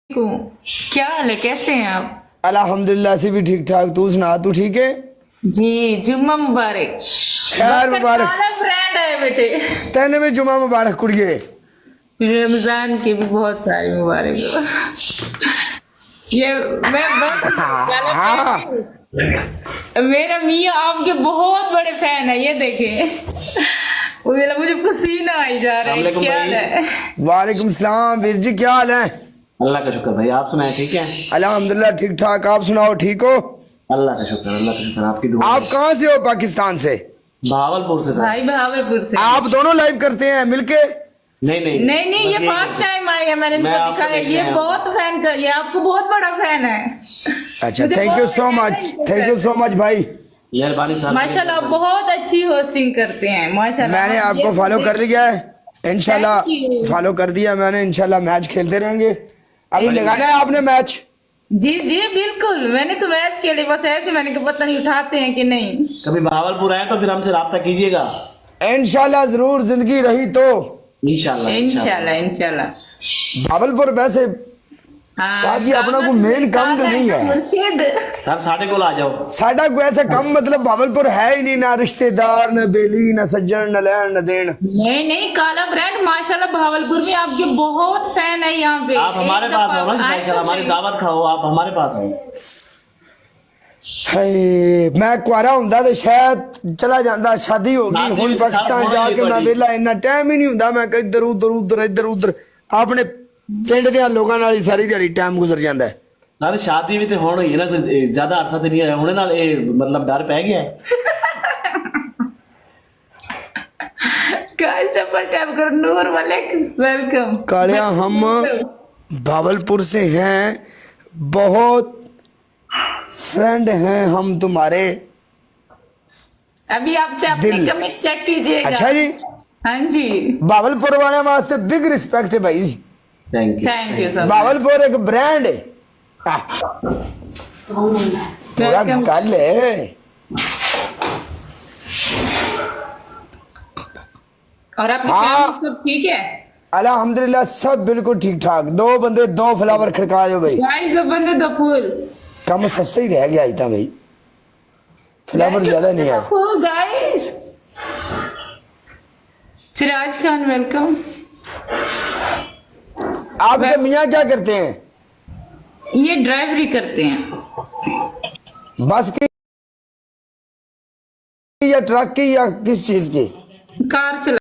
को क्या हाल है, कैसे हैं आप? अल्हम्दुलिल्लाह से भी ठीक ठाक। तू सुना, तू ठीक है? जी, जुम्मा मुबारक। खैर बकर मुबारक। काला फ्रेंड है बेटे। तेने भी जुमा मुबारक कुड़िए। रमजान की भी बहुत सारी मुबारक हो। ये मैं बस काला फ्रेंड हाँ, नहीं हूँ। मेरा मियाँ आपके बहुत बड़े फैन है, ये देखें। वो मुझे पसीना आई जा रहा है, अस्सलाम क्या वालेकुम है? वालेकुम सलाम वीर जी, क्या हाल है? अल्लाह का शुक्र भाई, आप सुनाए ठीक है? अल्हम्दुलिल्लाह ठीक ठाक। आप सुनाओ, ठीक हो? अल्लाह का शुक्र, अल्लाह का शुक्र, आपकी दुआ आप है। कहाँ से हो? पाकिस्तान से? भावलपुर से सर। भाई बहावलपुर से। आप दोनों लाइव करते हैं मिलके? नहीं नहीं नहीं नहीं, ये बस फर्स्ट टाइम आए हैं, मैंने इनको मैं आपको दिखाया। देखते ये हैं। बहुत फैन कर, ये आपको बहुत बड़ा फैन है। अच्छा, मुझे थैंक बहुत यू सो अच्छा मच, इंटरेस्ट थैंक यू है। सो मच भाई। मेहरबानी साहब। माशाल्लाह, आप बहुत अच्छी होस्टिंग करते हैं, माशाल्लाह। मैंने हम आपको ये फॉलो कर लिया है, इंशाल्लाह। Thank you. फॉलो कर दिया मैंने, इंशाल्लाह मैच खेलते रहेंगे। अभी लगाना है आपने मैच? जी जी बिल्कुल, मैंने तो मैच खेले, बस ऐसे मैंने कहा पता नहीं उठाते हैं कि नहीं। कभी भावलपुर आए तो फिर हमसे राब्ता कीजिएगा। इंशाल्लाह जरूर, जिंदगी रही तो। इंशाल्लाह इंशाल्लाह इंशाल्लाह। भावलपुर वैसे साजी अपना को मेन काम तो नहीं है। मुर्शिद। सर साढ़े को आ जाओ। साडा कोई ऐसा कम मतलब भावलपुर है ही नहीं, ना रिश्तेदार, न बेली, न सज्जन, न लैन, न देन। नहीं नहीं, काला ब्रांड माशाल्लाह, भावलपुर में आपके बहुत फैन है यहाँ पे। आप हमारे एक पास दफा आओ ना आए स्पेशल, तो हमारी सही। दावत खाओ, आप हमारे पास आओ। हाय, मैं कुआरा हुंदा तो शायद चला जाता, शादी हो गई शादी हुन साहब पाकिस्तान होना जाके ही मैं बड़ी। वेला, इन्ना टाइम ही नहीं हुंदा। मैं इधर उधर उधर इधर उधर अपने पिंड के लोगों नाल ही सारी दिहाड़ी टाइम गुजर जाता है। सर शादी भी तो होनी ही है ना, कुछ ज्यादा अरसा तो नहीं है होने नाल, मतलब डर पै गया है। गाइस डबल टैप करो। नूर मलिक वेलकम। कालिया, हम भावलपुर से हैं, बहुत फ्रेंड हैं हम तुम्हारे। अभी आप अपने दिल। कमेंट चेक कीजिएगा। अच्छा जी, हाँ जी, भावलपुर वाले वास्ते बिग रिस्पेक्ट है भाई। Thank you. Thank you sir. Bahawalpur एक ब्रांड है। थोड़ा वेलकम। गल है। और आपकी हाँ। फैमिली सब ठीक है? अल्हम्दुलिल्लाह सब बिल्कुल ठीक ठाक। दो बंदे दो फ्लावर खड़का दो भाई। गाइस दो बंदे दो फूल। कम सस्ता ही रह गया इतना भाई, फ्लावर ज्यादा नहीं है। फूल गाइस। सिराज खान वेलकम। आपके मियाँ क्या करते हैं? ये ड्राइवरी करते हैं। बस की या ट्रक की या किस चीज की? कार चला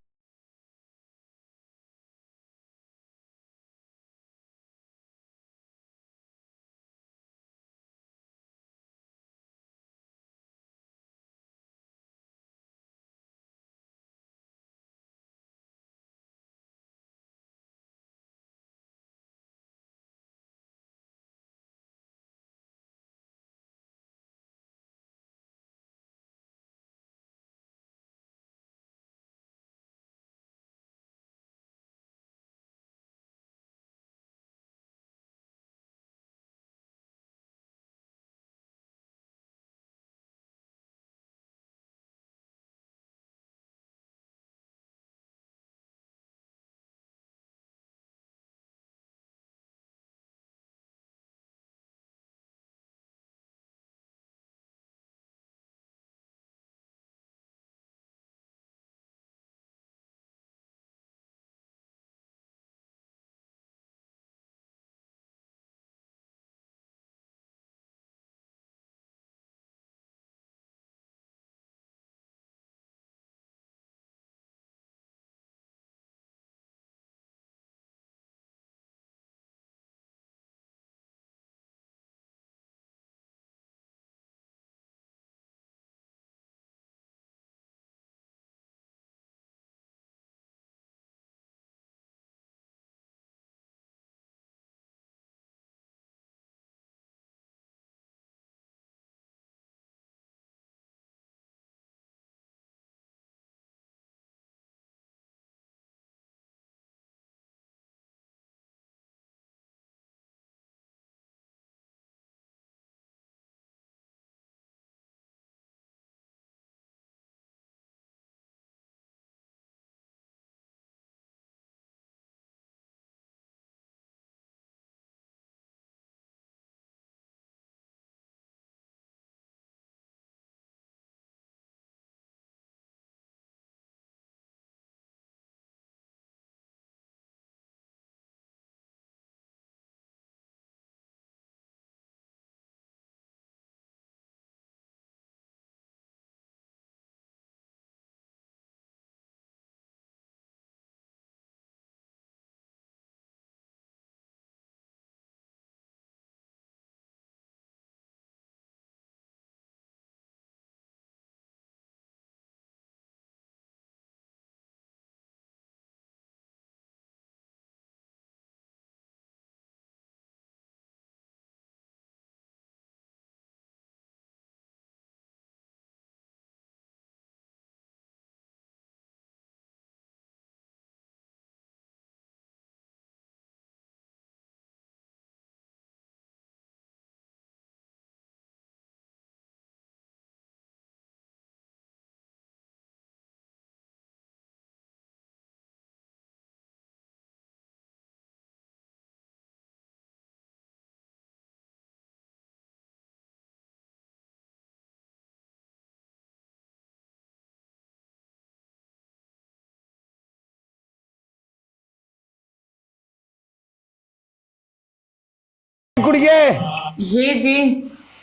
कुड़िए जी जी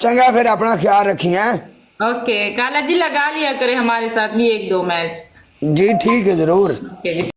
चंगा फिर अपना ख्याल रखी हैं ओके काला जी लगा लिया करे हमारे साथ भी 1-2 मैच जी ठीक है जरूर ओके जी